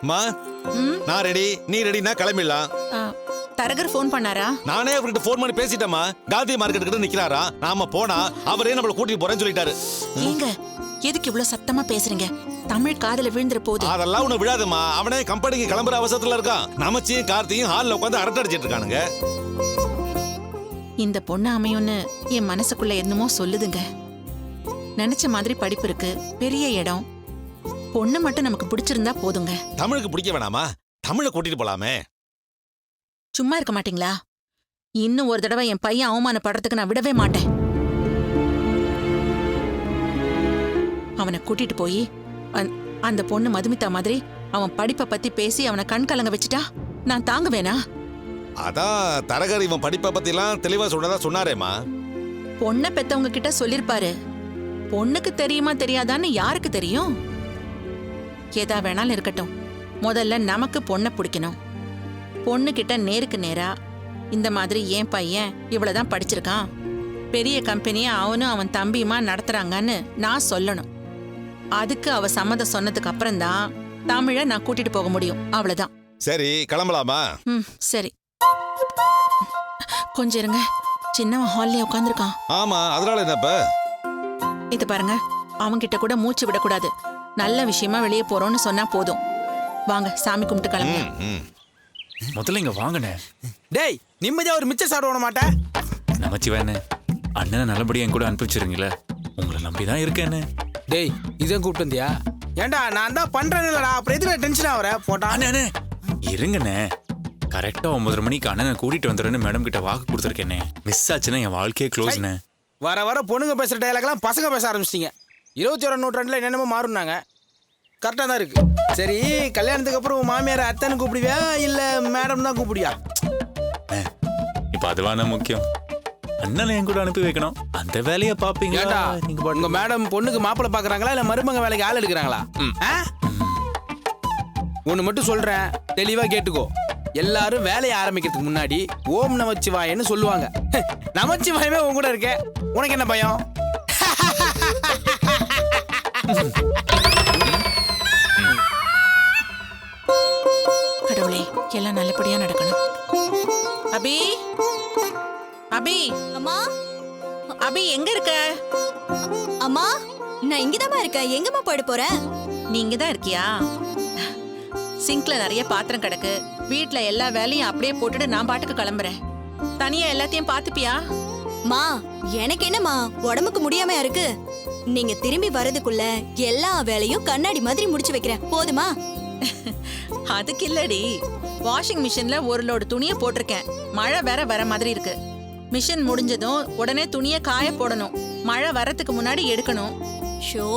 மா நான் ரெடி, நீ ரெடினா கிளம்பிடலாம். தரகர் ஃபோன் பண்ணாரா? நானே அவர்கிட்ட ஃபோன் பண்ணி பேசிட்டேமா. காந்தி மார்க்கெட் கிட்ட நிக்கிறாரா, நாம போனா அவரே நம்மள கூட்டிட்டு போறேன்னு சொல்லிட்டாரு. ஏங்க எதுக்கு இவ்வளவு சத்தமா பேசுறீங்க? தமிழ் காதுல விழுந்துற போது. அதெல்லாம் உன்னை விடாதுமா. அவனே கம்பெனிக்கு கிளம்புற அவசரத்துல இருக்கான். நமச்சியும் கார்த்தியும் ஹால்ல உட்காந்து அரட்டை அடிச்சிட்டு இருக்கானுங்க. இந்த பொண்ணு அமையும்னு என் மனசுக்குள்ள என்னமோ சொல்லுதுங்க. நினைச்ச மாதிரி படிப்பு இருக்கு, பெரிய இடம். பொண்ணு மட்டும் நமக்கு பிடிச்சிருந்தா போதுங்க. தமிழுக்கு பிடிக்க வேணாமா? தமிழை கூட்டிட்டு போலாமே. சும்மா இருக்க மாட்டீங்களா? இன்னும் ஒரு தடவை என் பையன் அவமானப்படுறதுக்கு நான் விடவே மாட்டேன். அவனை கூட்டிட்டு போய் அந்த பொண்ணு மதுமிதா மாதிரி அவன் படிப்பை பத்தி பேசி அவனை கண் கலங்க வச்சுட்டா நான் தாங்குவேனா? அதான் தரகர் இவன் படிப்பை பத்தி எல்லாம் தெளிவா சொன்னதா சொன்னாரேமா. பொண்ணை பெத்தவங்க கிட்ட சொல்லிருப்பாரு. பொண்ணுக்கு தெரியுமா தெரியாதான்னு யாருக்கு தெரியும்? ஏதா வேணாலும் இருக்கட்டும், முதல்ல நமக்கு பொண்ணை பிடிக்கணும். பொண்ணு கிட்ட நேருக்கு நேரா இந்த மாதிரி என் பையன் இவ்வளவுதான் படிச்சிருக்கான், பெரிய கம்பெனியை அவனும் அவன் தம்பியுமா நடத்துறாங்கன்னு நான் சொல்லணும். அதுக்கு அவ சம்மதம் சொன்னதுக்கு அப்புறம் தான் தமிழை நான் கூட்டிட்டு போக முடியும். அவ்வளவுதான். சரி கிளம்பலாமா? சரி. கொஞ்சம் இருங்க, சின்னவன் ஹால்ல உட்காந்துருக்கான். ஆமா, அதனால என்னப்ப? இது பாருங்க, அவன்கிட்ட கூட மூச்சு விடக்கூடாது. நல்ல விஷயமா வெளியே போறோம்னு சொன்னா போதும். வாங்க சாமி கும்பிட்டு கிளம்பு. முதல்ல இங்க வாங்கண்ணே. டேய், நிம்மதியா ஒரு மிச்சம் சாப்பிட விட மாட்டேன். நமச்சிவானே, அண்ணனை நல்லபடியா என் கூட அனுப்பிச்சிருங்களே. உங்களை நம்பிதான் இருக்கேன்னு. டேய், இதான் கூப்பிட்டு வந்தியா? ஏண்டா நான் தான் பண்றேன் இல்லடா, அப்புறம் எதுக்கு டென்ஷன் ஆகுற? போட்டா அண்ணே இருங்கண்ணே, கரெக்டா 9:30 மணிக்கு அண்ணனை கூட்டிட்டு வந்துடுறேன்னு மேடம் கிட்ட வாக்கு கொடுத்துருக்கேனே. மிஸ் ஆச்சுன்னா என் வாழ்க்கையே க்ளோஸ்ண்ணே. வர வர பொண்ணுங்க பேசுற டயலாக்லாம் பசங்க பேச ஆரம்பிச்சிட்டீங்க. 21ஆம் நூற்றாண்டுல என்னென்னமோ மாறுனாங்க. கரெக்டாக தான் இருக்கு. சரி, கல்யாணத்துக்கு அப்புறம் உன் மாமியார் அத்தனை கூப்பிடுவியா இல்ல மேடம் தான் கூப்பிடுவியா? இப்ப அதுவான முக்கியம். அண்ணனை என் கூட அனுப்பி வைக்கணும், அந்த வேலையை பாப்பீங்களா? உங்க மேடம் பொண்ணுக்கு மாப்பிள்ளை பாக்குறாங்களா இல்ல மருமக வேலைக்கு ஆள் எடுக்கிறாங்களா? ஒண்ணு மட்டும் சொல்றேன், தெளிவா கேட்டுக்கோ. எல்லாரும் வேலையை ஆரம்பிக்கிறதுக்கு முன்னாடி ஓம் நமச்சிவாயன்னு சொல்லுவாங்க. நமச்சிவாயமே உன் கூட இருக்க, உனக்கு என்ன பயம்? கடவுளே, எல்லாம் நல்லபடியா நடக்கணும். அபி, அபி, அம்மா, அபி எங்க இருக்க? அம்மா, நான் இங்கதாம்மா இருக்கேன். எங்கம்மா போயிட போற? நீ இங்கதான் இருக்கியா? சிங்க்ல நிறைய பாத்திரம் கிடக்கு. வீட்ல எல்லா வேலையும் அப்படியே போட்டுட்டு நான் பாட்டுக்கு கிளம்புறேன். தனியா எல்லாத்தையும் பாத்துப்பியா? மா, எனக்கு என்னம்மா உடம்புக்கு முடியாம இருக்கு. நீங்க திரும்பி வரதுக்குள்ள எல்லா வேலையும் கண்ணாடி மாதிரி முடிச்சு வைக்கிறேன், போதுமா? அதுக்கு இல்லடி, வாஷிங் மிஷின்ல ஒரு லோடு துணிய போட்டிருக்கேன். மழை வேற வர மாதிரி இருக்கு. மிஷின் முடிஞ்சதும் உடனே துணிய காய போடணும். மழை வரதுக்கு முன்னாடி எடுக்கணும். ஷோ,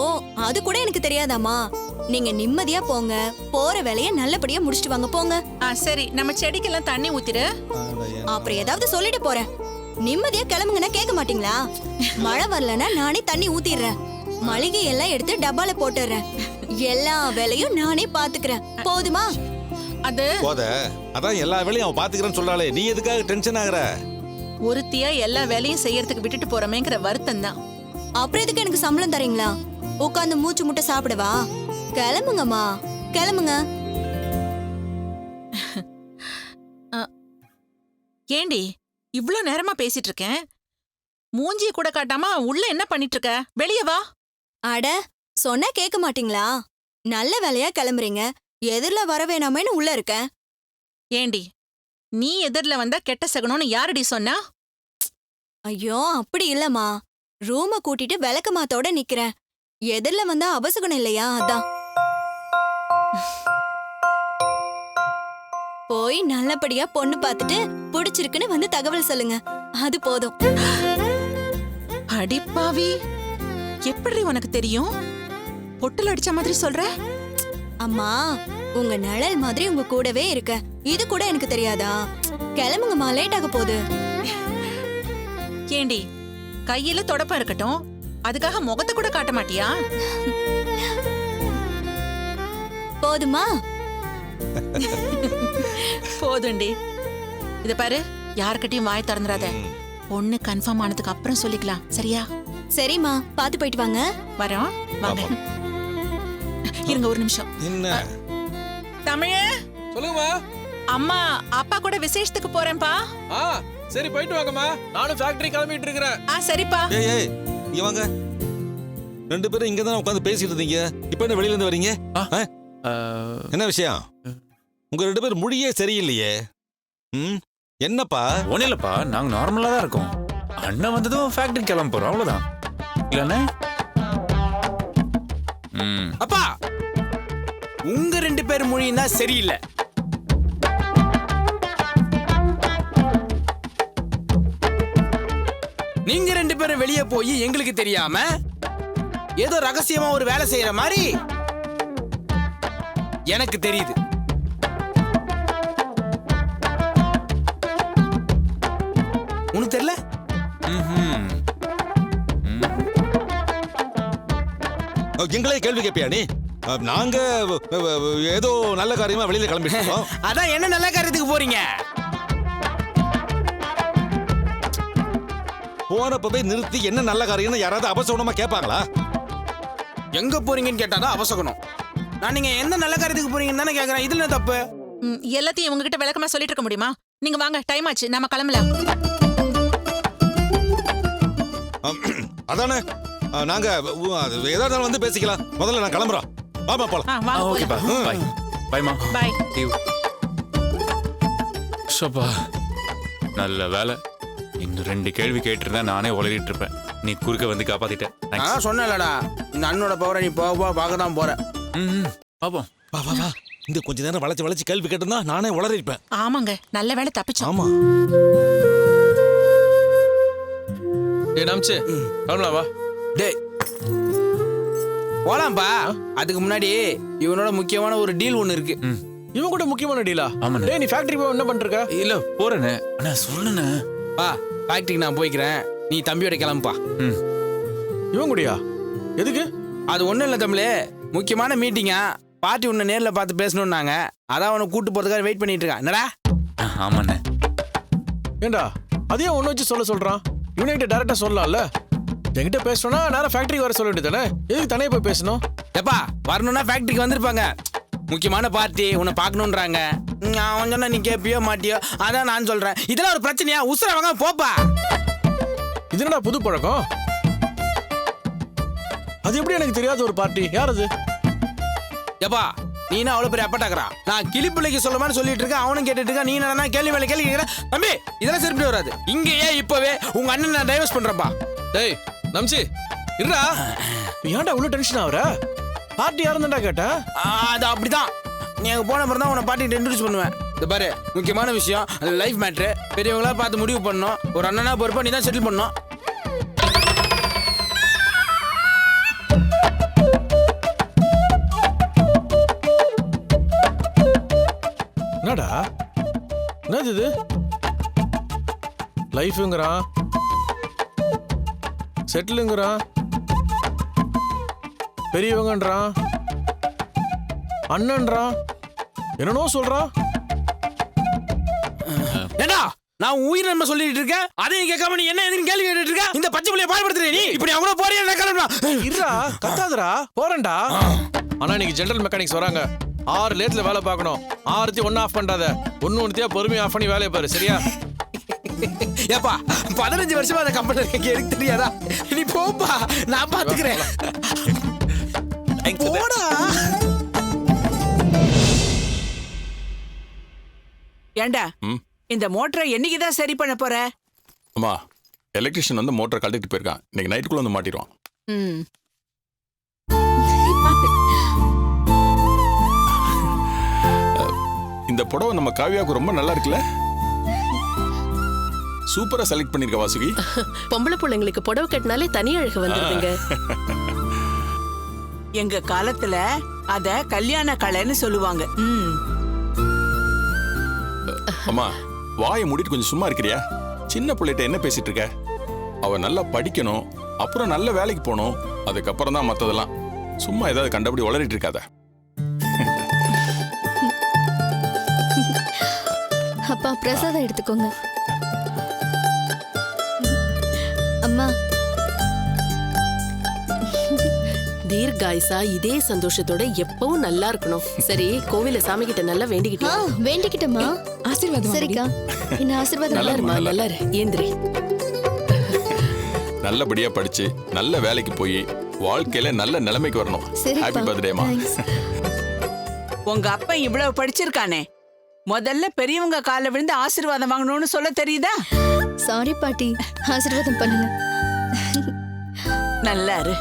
அது கூட எனக்கு தெரியாதாமா? நீங்க நிம்மதியா போங்க, போற வேலைய நல்லபடியா முடிச்சிட்டு வாங்க, போங்க. சரி, நம்ம செடிக்கெல்லாம் தண்ணி ஊத்திரு. அப்புறம் ஏதாவது சொல்லிட்டு போறேன். நிம்மதியா கிளம்புங்கன்னா கேட்க மாட்டீங்களா? மழை வரலன்னா நானே தண்ணி ஊத்திடுறேன். மளிகை எல்லாம் எடுத்து டப்பால போட்டுறேன். எல்லா வேலையும் நானே பாத்துக்கிறேன், போதுமா? அது போத, அதான் எல்லா வேலையும் அவன் பாத்துக்கிறேன்னு சொல்றாளே, நீ எதுக்காக டென்ஷன் ஆகுற? ஒருத்தியா எல்லா வேலையும் செய்யறதுக்கு விட்டுட்டு போறமேங்கிற வருத்தம் தான். அப்புறம் எதுக்கு எனக்கு சம்பளம் தரீங்களா? உட்காந்து மூச்சு முட்டை சாப்பிடவா? கிளம்புங்கம்மா, கிளம்புங்க. ஏண்டி இவ்ளோ நேரமா பேசிட்டு இருக்கேன், மூஞ்சி கூட காட்டாம உள்ள என்ன பண்ணிட்டு இருக்க? வெளியே வா. அட, சொன்னா கேட்க மாட்டீங்களா? நல்ல வேலையா கிளம்புறீங்க, எதிர்ல வர வேணாமேன்னு உள்ள இருக்கேன். ஏண்டி, நீ எதிர்ல வந்தா கெட்ட சகனம்னு யாரடி சொன்னா? ஐயோ, அப்படி இல்லம்மா. ரூம கூட்டிட்டு விளக்கமாத்தோட நிக்கிறேன். எதிர்ல வந்தா அபசகுணம் இல்லையா, அதான். போய் நல்லபடியா பொண்ணு பார்த்துட்டு பிடிச்சிருக்குன்னு வந்து தகவல் சொல்லுங்க, அது போதும். அடிப்பாவி, எப்படி உனக்கு தெரியும்? பொட்டல் அடிச்ச மாதிரி சொல்ற? அம்மா, உங்க நிழல் மாதிரி உங்க கூடவே இருக்க, இது கூட எனக்கு தெரியாதா? கிளம்புங்கம்மா, லேட் ஆக போகுது. ஏண்டி, கையில தொடப்பம் இருக்கட்டும், அதுக்காக முகத்தை கூட காட்ட மாட்டியா? போதுமா? போதுண்டி. இத பாரு, யார்கிட்டயும் வாய் திறந்துடாத. பொண்ணு கன்ஃபார்ம் ஆனதுக்கு அப்புறம் சொல்லிக்கலாம், சரியா? சரிம்மா, பாத்து போயிட்டு வாங்க. வரோம், வாங்க. இருங்க ஒரு நிமிஷம். என்ன? தமிழ் சொல்லுங்கம்மா. அம்மா அப்பா கூட விசேஷத்துக்கு போறேன்பா. சரி போயிட்டு வாங்கம்மா. நானும் ஃபேக்டரி கிளம்பிட்டு இருக்கிறேன். சரிப்பா. ஏய் இங்க வாங்க. ரெண்டு பேரும் இங்க தான் உட்காந்து பேசிட்டு இருந்தீங்க. இப்போ என்ன வெளியில இருந்து வரீங்க? என்ன விஷயம்? உங்க ரெண்டு பேரும் மொழியே சரியில்லையே. என்னப்பா? ஒன்றும் இல்லைப்பா, நாங்கள் நார்மலாக தான் இருக்கோம். அண்ணன் வந்ததும் ஃபேக்டரி கிளம்ப போகிறோம், அவ்வளோதான். இல்லைண்ணே? அப்பா உங்க ரெண்டு பேர் மொழியும் தான் சரியில்லை. நீங்க ரெண்டு பேரும் வெளியே போய் எங்களுக்கு தெரியாம ஏதோ ரகசியமா ஒரு வேலை செய்யற மாதிரி எனக்கு தெரியுது. உனக்கு தெரியல? எங்களே கேள்வி கேட்பியா நீ? நாங்க ஏதோ நல்ல காரியமா வெளியில கிளம்பிட்டோம். அதான் என்ன நல்ல காரியத்துக்கு போறீங்க? போனப்பவே நிறுத்தி என்ன நல்ல காரியம்னு யாராவது அபசகுணமா கேட்பாங்களா? எங்க போறீங்கன்னு கேட்டாதான் அபசகுணம். நான் நீங்க எந்த நல்ல காரியத்துக்கு போறீங்கன்னு தானே கேக்குறேன். இதுல என்ன தப்பு? எல்லாத்தையும் உங்ககிட்ட விளக்கமா சொல்லிட்டு இருக்க முடியுமா? நீங்க வாங்க, டைம் ஆச்சு, நாம கிளம்பலாம். அதானே நாங்க ஏதாவது வந்து பேசிக்கலாம். முதல்ல நான் கிளம்புறோம். பாமா போலாம். ஓகேப்பா, பாய். பாய்மா. பாய். ஷப்பா, நல்ல வேலை. இன்னும் 2 கேள்வி கேட்டிருந்தா நானே உளறிட்டு இருப்பேன். நீ குறுக்க வந்து காப்பாத்திட்ட. நான் சொன்னேன்லடா, இந்த அண்ணனோட பவரை நீ போக பார்க்க தான் போற. பாப்போம். வா வா வா. இந்த கொஞ்ச நேரம் வளைச்சு கேள்வி கேட்டிருந்தா நானே உளறிருப்பேன். ஆமாங்க, நல்ல வேலை தப்பிச்சோம். ஆமா. நமச்சு கிளம்பலாம் வா. டேய் போலாம்பா. அதுக்கு முன்னாடி இவனோட முக்கியமான ஒரு டீல் ஒண்ணு இருக்கு. இவன் கூட முக்கியமான டீலா? ஆமாண்ணே. டேய் நீ ஃபேக்டரி போய் என்ன பண்ணிருக்க? இல்ல போறேண்ணே. அண்ணா சொல்லுண்ணே. பா ஃபேக்டரிக்கு நான் போய்க்கிறேன், நீ தம்பியோட கிளம்புப்பா. இவன் கூடயா? எதுக்கு? அது ஒண்ணும் இல்ல தமிழே, முக்கியமான மீட்டிங்கா. பார்ட்டி உன்னை நேர்ல பார்த்து பேசணும்னாங்க. அதான் அவனை கூட்டு போறதுக்காக வெயிட் பண்ணிட்டு இருக்கான். என்னடா? ஆமாண்ணே. ஏண்டா அதையும் ஒண்ணு வச்சு சொல்றான்? இவன்கிட்ட டைரக்டா சொல்லலாம்ல. என்கிட்ட பேசணும்னா நேரம் ஃபேக்டரிக்கு வர சொல்ல வேண்டியதானே? எதுக்கு தனியா போய் பேசணும்? எப்பா வரணும்னா ஃபேக்டரிக்கு வந்திருப்பாங்க. முக்கியமான பார்ட்டி உன்னை பார்க்கணுன்றாங்க. அவன் சொன்னா நீ கேப்பியோ மாட்டியோ, அதான் நான் சொல்றேன். இதெல்லாம் ஒரு பிரச்சனையா? உசுர வாங்க போப்பா. இது என்னடா புது பழக்கம்? அது எப்படி எனக்கு தெரியாத ஒரு பார்ட்டி? யார் அது? எப்பா நீனா அவ்வளவு பெரிய அப்பட்டாக்குறா. நான் கிளிப்பிள்ளைக்கு சொல்ல மாதிரி சொல்லிட்டு இருக்கேன், அவனும் கேட்டுட்டு இருக்கான். நீ என்ன கேள்வி மேல கேள்வி கேட்கிற? தம்பி இதெல்லாம் சரிப்பட்டு வராது. இங்கேயே இப்பவே உங்க அண்ணன் நான் டைவர்ஸ் பண்றேன்ப்பா. டேய் நமச்சி இருடா. ஏன்டா இவ்வளவு டென்ஷன் ஆகுற? பார்ட்டி யாருந்தாண்டா கேட்டேன். அது அப்படிதான். நீ அங்க போன பிறகு தான் உன்னை பார்ட்டி இன்ட்ரோடியூஸ் பண்ணுவேன். இந்த பாரு முக்கியமான விஷயம், அது லைஃப் மேட்ரு. பெரியவங்களா பார்த்து முடிவு பண்ணணும். ஒரு அண்ணனா பொறுப்பா நீ தான் செட்டில் பண்ணணும். என்னடா என்னது இது? லைஃப்ங்கறான், செட்டிலுங்கறான், பெரியவங்கன்றான், அண்ணன்றான், என்னனோ சொல்றான். ஏண்டா நான் உயிர் நம்ம சொல்லிட்டு இருக்கேன், அதையும் கேட்காம நீ என்ன எதுன்னு கேள்வி கேட்டுட்டு இருக்க? இந்த பச்சை புள்ளைய பாழ்படுத்துற நீ. இப்படி அவங்க போறியா? இருடா கத்தாதடா, போறேன்டா. ஆனா இன்னைக்கு ஜெனரல் மெக்கானிக்ஸ் வராங்க. 6 லேட்ல வேலை பார்க்கணும். 6 ஒன்னு ஆஃப் பண்றாத. ஒன்னு பொறுமையா ஆஃப் பண்ணி வேலையை பாரு, சரியா? ஏப்பா 15 வருஷமா அந்த கம்பெனி எனக்கு தெரியாதா? நீ போப்பா, நான் பாத்துக்கிறேன். போடா. ஏண்டா இந்த மோட்டரை என்னைக்குதான் சரி பண்ண போற? அம்மா எலக்ட்ரிஷியன் வந்து மோட்டர் கழட்டிட்டு போயிருக்கான். இன்னைக்கு நைட்டுக்குள்ள வந்து மாட்டிடுவான். இந்த புடவை நம்ம காவியாவுக்கு ரொம்ப நல்லா இருக்குல்ல? சூப்பரா செலக்ட் பண்ணிருக்க வாசுகி. பொம்பளை பிள்ளைங்களுக்கு புடவை கட்டினாலே தனி அழகு வந்துருதுங்க. எங்க காலத்துல அத கல்யாண கலைன்னு சொல்லுவாங்க. அம்மா வாயை மூடிட்டு கொஞ்சம் சும்மா இருக்கிறியா? சின்ன பிள்ளைகிட்ட என்ன பேசிட்டு இருக்க? அவ நல்லா படிக்கணும், அப்புறம் நல்ல வேலைக்கு போகணும், அதுக்கப்புறம் தான் மத்ததெல்லாம். சும்மா ஏதாவது கண்டபடி உளறிட்டு இருக்காத. அப்பா பிரசாதம் எடுத்துக்கோங்க. அம்மா தீர்காயுசா இதே சந்தோஷத்தோட எப்பவும் நல்லா இருக்கணும். சரி, கோவில சாமி கிட்ட நல்லா வேண்டிக்கிட்டு வா. வேண்டிக்கிட்டமா ஆசீர்வாதம் சரிக்கா. என்ன ஆசீர்வாதம் நல்லா இருமா, நல்லா இரு. ஏந்திரி. நல்லபடியா படிச்சு நல்ல வேலைக்கு போய் வாழ்க்கையில நல்ல நிலைமைக்கு வரணும். சரிப்பா. ஹாப்பி பர்த்டேமா. Thanks. உங்க அப்பா இவ்வளவு படிச்சிருக்கானே, முதல்ல பெரியவங்க கால விழுந்து ஆசீர்வாதம் வாங்கணும்னு சொல்ல தெரியுதா? சாரி பாட்டி, ஆசீர்வாதம் பண்ணுங்க. நல்லா இரு.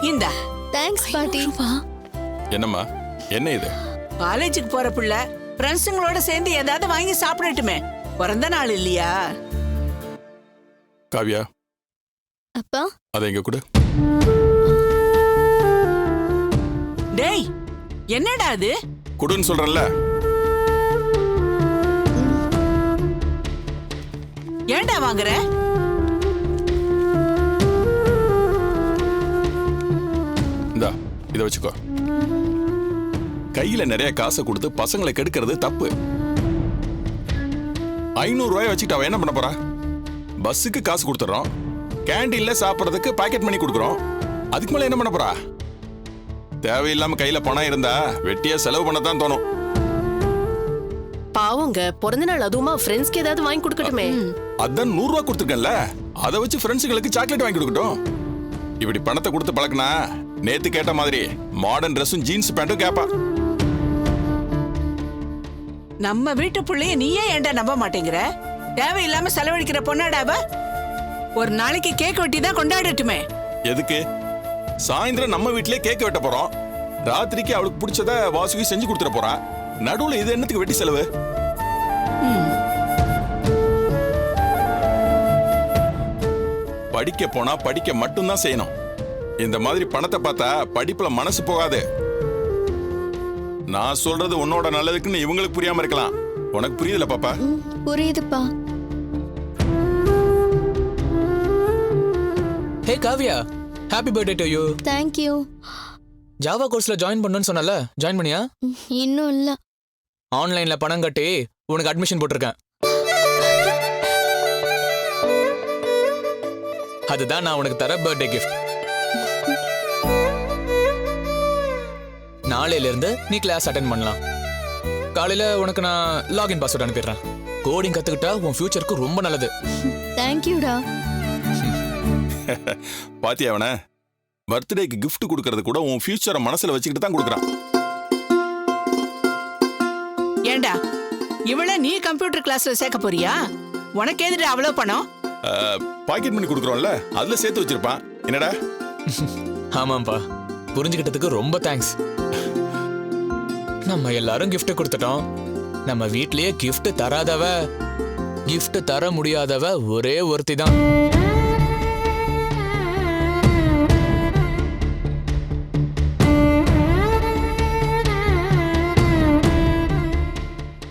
இந்தா தேங்க்ஸ் பாட்டி. என்னம்மா என்ன இது? காலேஜுக்கு போற பிள்ளை ஃப்ரெண்ட்ஸுங்களோட சேர்ந்து ஏதாவது வாங்கி சாப்பிடட்டுமே, பிறந்த நாள் இல்லையா? காவியா, அப்பா அதை இங்க கொடு. டேய், என்னடா அது? கொடுன்னு சொல்றேன்ல. ஏன்டா வாங்குற? இந்தா இதை வச்சுக்கோ. கையில நிறைய காசை கொடுத்து பசங்களை கெடுக்கிறது தப்பு. 500 ரூபாய் வச்சுட்டு அவன் என்ன பண்ண போறா? பஸ்ஸுக்கு காசு கொடுத்துறோம், கேண்டீன்ல சாப்பிட்றதுக்கு பாக்கெட் மணி கொடுக்குறோம். அதுக்கு மேல என்ன பண்ண போறா? தேவையில்லாம கையில பணம் இருந்தா வெட்டியா செலவு பண்ணத்தான் தோணும். பாவங்க, பிறந்த நாள் அதுவுமா ஃப்ரெண்ட்ஸ்க்கு ஏதாவது வாங்கி கொடுக்கட்டுமே. அதான் 100 ரூபாய் கொடுத்துருக்கேன்ல, அதை வச்சு ஃப்ரெண்ட்ஸுங்களுக்கு சாக்லேட் வாங்கி கொடுக்கட்டும். இப்படி பணத்தை கொடுத்து பழக்கினா நேத்து கேட்ட மாதிரி மாடர்ன் ட்ரெஸ்ஸும் ஜீன்ஸ் பேண்ட்டும் கேப்பா. நம்ம வீட்டு பிள்ளைய நீயே ஏன்டா நம்ப மாட்டேங்கிற? தேவையில்லாம செலவழிக்கிற பொண்ணாடாவ. ஒரு நாளைக்கு கேக் வெட்டி தான் கொண்டாடட்டுமே. எதுக்கு? சாயந்தரம் நம்ம வீட்லயே கேக் வெட்ட போறோம். ராத்திரிக்கு அவளுக்கு பிடிச்சத வாசுகி செஞ்சு கொடுத்துட போறா. நடுவுல இது என்னத்துக்கு வெட்டி செலவு? படிக்க போனா படிக்க மட்டும்தான் செய்யணும். இந்த மாதிரி பணத்தை பார்த்தா படிப்புல மனசு போகாது. நான் சொல்றது உன்னோட நல்லதுக்குன்னு இவங்களுக்கு புரியாம இருக்கலாம். உனக்கு புரியுதுல பாப்பா? புரியுதுப்பா. Hey Kavya, happy birthday to you. Thank you. Java கோர்ஸ்ல ஜாயின் பண்ணனும்னு சொன்னல, ஜாயின் பண்ணியா? இன்னும் இல்ல. ஆன்லைன்ல பணம் கட்டி உனக்கு அட்மிஷன் போட்டிருக்கேன். அதுதான் நான் உனக்கு தர பர்த்டே கிஃப்ட். நாளையில இருந்து நீ கிளாஸ் அட்டெண்ட் பண்ணலாம். காலையில உனக்கு நான் லாகின் பாஸ்வேர்ட் அனுப்பிடுறேன். கோடிங் கத்துக்கிட்டா உன் ஃபியூச்சருக்கு ரொம்ப நல்லது. தேங்க் யூடா. பாத்தியா அவன? பர்த்டேக்கு கிஃப்ட் கொடுக்கறது கூட உன் ஃபியூச்சரை மனசுல வச்சுக்கிட்டு தான் கொடுக்குறான். ஏண்டா, இவள நீ கம்ப்யூட்டர் கிளாஸ்ல சேர்க்க போறியா? உனக்கு எதுடா அவ்வளவு பணம்? பாக்கெட் மணி கொடுக்குறோம்ல, அதுல சேர்த்து வச்சிருப்பான். என்னடா? ஆமாம்பா, புரிஞ்சுக்கிட்டதுக்கு ரொம்ப தேங்க்ஸ். நம்ம எல்லாரும் gift கொடுத்துட்டோம். நம்ம வீட்லயே gift தராதவ, gift தர முடியாதவ ஒரே ஒருத்தி தான்.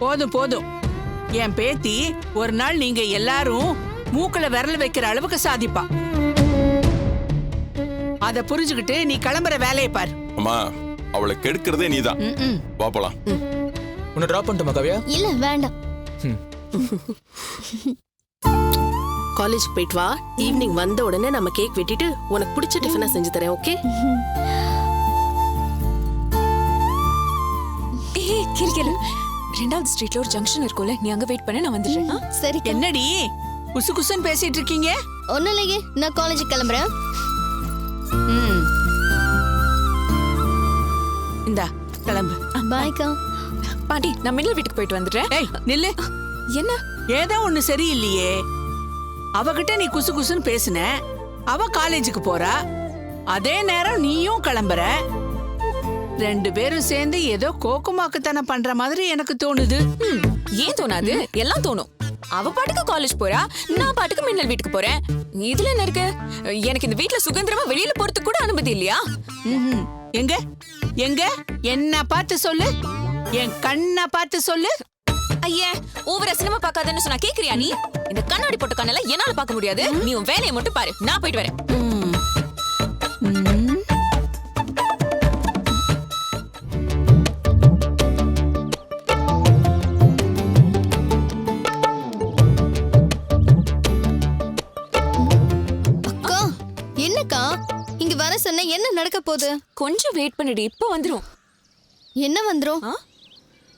போதும் போதும். என் பேத்தி ஒரு நாள் நீங்க எல்லாரும் மூக்குல விரல் வைக்கிற அளவுக்கு சாதிப்பா. அத புரிஞ்சுக்கிட்டு நீ கிளம்புற வேலையை பாரு. அம்மா, அவளை கெடுக்கிறதே நீதான். வா போலாம். உன்னை டிராப் பண்ணட்டுமா காவியா? இல்ல வேண்டாம். காலேஜ் போயிட்டு வா. ஈவினிங் வந்த உடனே நம்ம கேக் வெட்டிட்டு உனக்கு பிடிச்ச டிஃபனா செஞ்சு தரேன். ஓகே? ஏய் கிரிக்கெல 2வது ஸ்ட்ரீட்ல ஒரு ஜங்ஷன் இருக்கும்ல, நீ அங்க வெயிட் பண்ணு, நான் வந்துடுறேன். சரி. என்னடி குசு குசுன்னு பேசிட்டு இருக்கீங்க? ஒன்னும் இல்லையே, நான் காலேஜுக்கு கிளம்புறேன். இந்தா கிளம்பு. பாய்க்கா. பாட்டி, நான் மின்னல் வீட்டுக்கு போயிட்டு வந்துடுறேன். ஏய் நில்லு. என்ன? ஏதோ ஒண்ணு சரியில்லையே. அவகிட்ட நீ குசு குசுன்னு பேசுன, அவ காலேஜுக்கு போறா, அதே நேரம் நீயும் கிளம்புற. 2 பேரும் சேர்ந்து ஏதோ கோக்குமாக்குத்தனம் பண்ற மாதிரி எனக்கு தோணுது. ஏன் தோணாது? எல்லாம் தோணும். அவ பாட்டுக்கு காலேஜ் போறா, நான் பாட்டுக்கு மின்னல் வீட்டுக்கு போறேன். இதுல என்ன இருக்கு? எனக்கு இந்த வீட்ல சுதந்திரமா வெளியில போறதுக்கு கூட அனுமதி இல்லையா? எங்க எங்க என்ன பார்த்து சொல்லு, என் கண்ணை பார்த்து சொல்லு. ஐயே, ஓவரா சினிமா பார்க்காதன்னு சொன்னா கேக்குறியா நீ? இந்த கண்ணாடி போட்ட கண்ணெல்லாம் என்னால பார்க்க முடியாது. நீ உன் வேலையை மட்டும் பாரு, நான் போயிட்டு வரேன். நடக்க போகுது? கொஞ்சம் வெயிட் பண்ணிடு, இப்போ வந்துரும். என்ன வந்துரும்?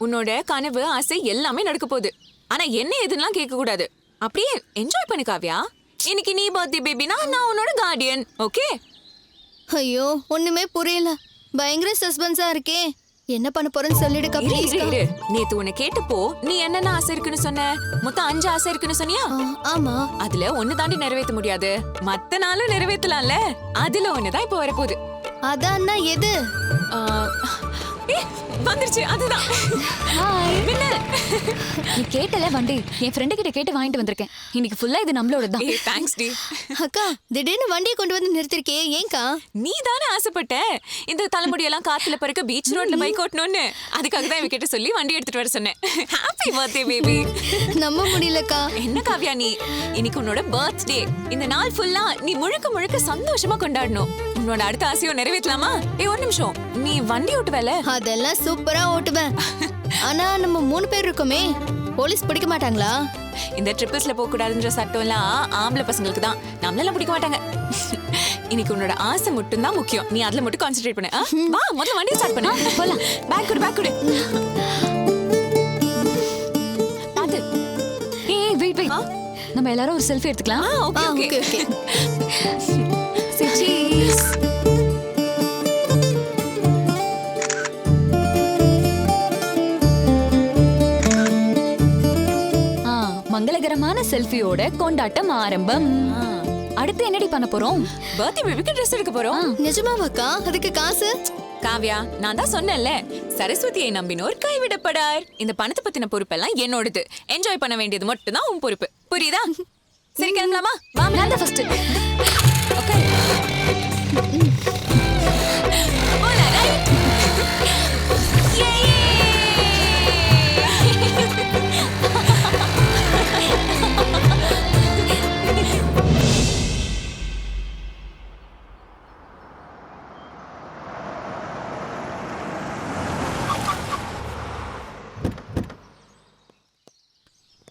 உன்னோட கனவு ஆசை எல்லாமே நடக்க போகுது. ஆனா என்ன எதுலாம் கேட்க கூடாது. அப்படியே என்ஜாய் பண்ணு காவ்யா. இன்னைக்கு நீ பர்த்டே பேபினா நான் உன்னோட கார்டியன். ஓகே? ஐயோ ஒண்ணுமே புரியல. பயங்கர சஸ்பென்ஸா இருக்கே. என்ன பண்ண போறேன்னு சொல்லிடுக்கா ப்ளீஸ். நேத்து உன்னை கேட்டப்போ நீ என்னென்ன ஆசை இருக்குன்னு சொன்ன? மொத்தம் 5 ஆசை இருக்குன்னு சொன்னியா? ஆமா. அதுல ஒன்னு தாண்டி நிறைவேற்ற முடியாது, மத்த நாளும் நிறைவேற்றலாம்ல. அதுல ஒண்ணுதான் இப்போ வரப்போகுது. அதான்னா எது? வந்துருச்சு, அதுதான். மின்னல். நீ கேட்டல வண்டி, என் ஃப்ரெண்டு கிட்ட கேட்டு வாங்கிட்டு வந்திருக்கேன். இன்னைக்கு ஃபுல்லா இது நம்மளோட தான். தேங்க்ஸ் டி. அக்கா திடீர்னு வண்டியை கொண்டு வந்து நிறுத்திருக்கே, ஏன்க்கா? நீ தானே ஆசைப்பட்ட இந்த தலைமுடியெல்லாம் காத்துல பறக்க பீச் ரோட்ல பைக் ஓட்டணும்னு. அதுக்காக தான் இவகிட்ட சொல்லி வண்டி எடுத்துட்டு வர சொன்னேன். Happy birthday baby. நம்ப முடியலக்கா. என்ன காவ்யா நீ, இன்னைக்கு உன்னோட பர்த்டே. இந்த நாள் ஃபுல்லா நீ முழுக்க முழுக்க சந்தோஷமா கொண்டாடணும். உன்னோட அடுத்த ஆசையும் நிறைவேற்றலாமா? ஒரு நிமிஷம், நீ வண்டி ஓட்டுவல? அதெல்லாம் சூப்பரா ஓட்டுவேன். ஆனா நம்ம 3 பேர் இருக்கோமே, போலீஸ் பிடிக்க மாட்டாங்களா? இந்த ட்ரிப்பிள்ஸ்ல போக கூடாதுன்ற சட்டம் எல்லாம் ஆம்பளை பசங்களுக்கு தான், நம்மளெல்லாம் பிடிக்க மாட்டாங்க. இன்னைக்கு உன்னோட ஆசை மட்டும் தான் முக்கியம். நீ அதுல மட்டும் கான்சென்ட்ரேட் பண்ணு. வா முதல்ல வண்டி ஸ்டார்ட் பண்ணு. போலாம். பேக் குடு, பேக் குடு. பாத்து. Wait wait. நம்ம எல்லாரும் ஒரு செல்ஃபி எடுத்துக்கலாம். Okay okay okay. சீஸ். மங்களகரமான செல்ஃபியோட கொண்டாட்டம் ஆரம்பம். அடுத்து என்னடி பண்ண போறோம்? பர்த்டே பேபிக்கு ட்ரெஸ் எடுக்க போறோம். நிஜமாவாக்கா? அதுக்கு காசு? காவ்யா, நான் தான் சொன்னேன்ல, சரஸ்வதியை நம்பினோர் கைவிடப்படார். இந்த பணத்தை பத்தின பொறுப்பெல்லாம் என்னோடது. என்ஜாய் பண்ண வேண்டியது மட்டும் தான் உன் பொறுப்பு. புரியுதா? சரி கிளம்பலாமா? வா, நான் தான் ஃபர்ஸ்ட். ஓகே. போலாம், ரைட்.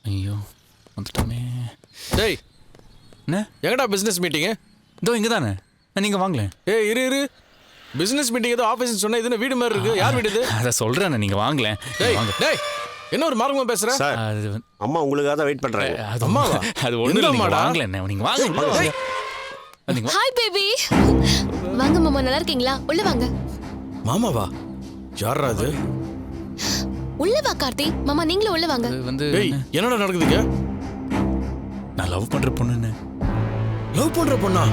ஐயோ வந்துட்டோமே. டேய் என்ன எங்கடா பிசினஸ் மீட்டிங்கு? இதோ இங்கே தானே. நீங்கள் வாங்கலேன். ஏய் இரு பிசினஸ் மீட்டிங் ஏதோ ஆஃபீஸ்னு சொன்னா இது வீடு மாதிரி இருக்கு. யார் வீடு இது? அதை சொல்கிறேன், நீங்கள் வாங்கலேன். டேய் டேய் என்ன ஒரு மார்க்கமா பேசுற? சார் அது அம்மா உங்களுக்காக தான் வெயிட் பண்றாங்க. அது அம்மாவா? அது ஒன்றும் இல்லை. எந்த வாங்கலேன். நீங்கள் வாங்க. Hi baby. வாங்க மாமா, நல்லா இருக்கீங்களா? உள்ள வாங்க. மாமாவா? யாரா அது? உள்ள வா கார்த்தி. மாமா நீங்களும் உள்ள வாங்க. வந்து டேய் என்னடா நடக்குதுங்க? நான் லவ் பண்ணுற பொண்ணுன்னு. லவ் பண்ற பொண்ணா?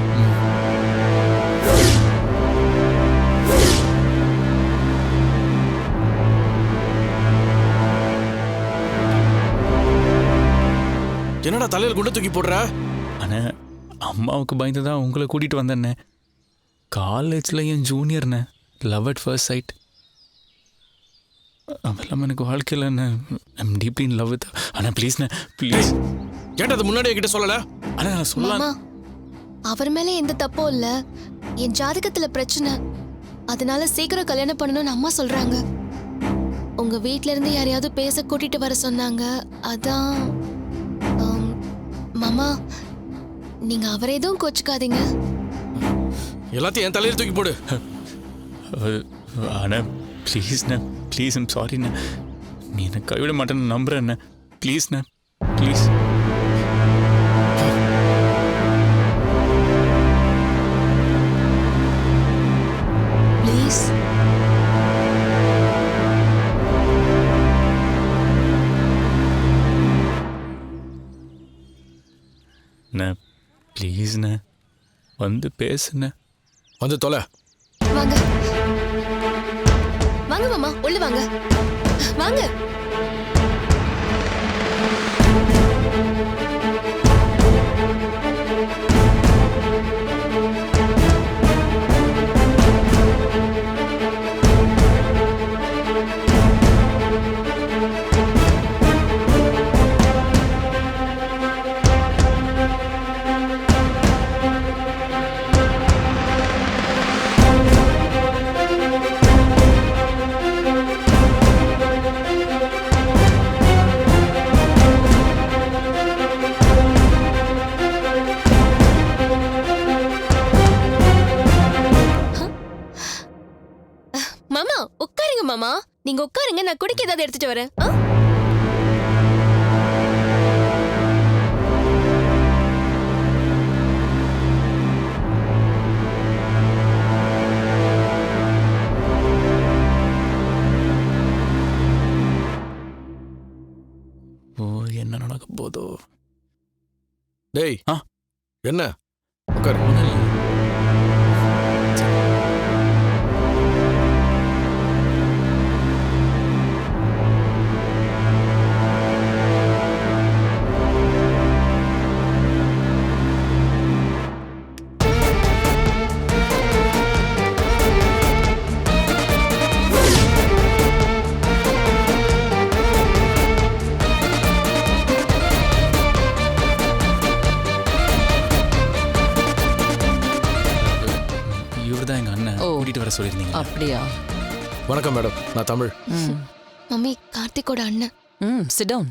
என்னடா தலையில குண்டு தூக்கி போடுற? ஆனால் அம்மாவுக்கு பயந்து தான் உங்களை கூட்டிகிட்டு வந்தேன்னே. காலேஜில் என் ஜூனியர்ண்ணே. Love at first sight. அதெல்லாம் எனக்கு வாழ்க்கையில் என்ன, I'm deeply in love with. ஆனால் ப்ளீஸ்ண்ணே ப்ளீஸ். ஏன்டா அது முன்னாடி என்கிட்ட சொல்லல? ஆனால் நான் சொல்லலாம். மாமா அவர் மேல எந்த தப்பும் இல்ல. என் ஜாதகத்துல பிரச்சனை, அதனால சீக்கிரம் கல்யாணம் பண்ணணும்னு அம்மா சொல்றாங்க. உங்க வீட்ல இருந்து யாரையாவது பேச கூட்டிட்டு வர சொன்னாங்க. அதான் மாமா நீங்க அவரை எதுவும் கோச்சுக்காதீங்க. எல்லாத்தையும் என் தலையில தூக்கி போடு. ஆனால் ப்ளீஸ்ண்ணே ப்ளீஸ். ஐம் சாரிண்ணே. நீ என்னை கைவிட மாட்டேன்னு நம்புறேண்ணே. ப்ளீஸ்ண்ணே ப்ளீஸ். ப்ளீஸ். அண்ணே ப்ளீஸ்ண்ணே வந்து பேசுண்ணே. வந்து தொலை. வாங்க வாங்க மாமா, உள்ள வாங்க வாங்க. நீங்க உட்காருங்க, நான் குடிக்க ஏதாவது எடுத்துட்டு வரேன். ஓ என்ன நடக்க போதோ. டேய் ஆ? என்ன உட்காரு. இவர்தான் எங்க அண்ணன் கூட்டிட்டு வர சொல்லியிருந்தீங்க. அப்படியா? வணக்கம் மேடம், நான் தமிழ். மம்மி கார்த்திகோட அண்ணன். Sit down.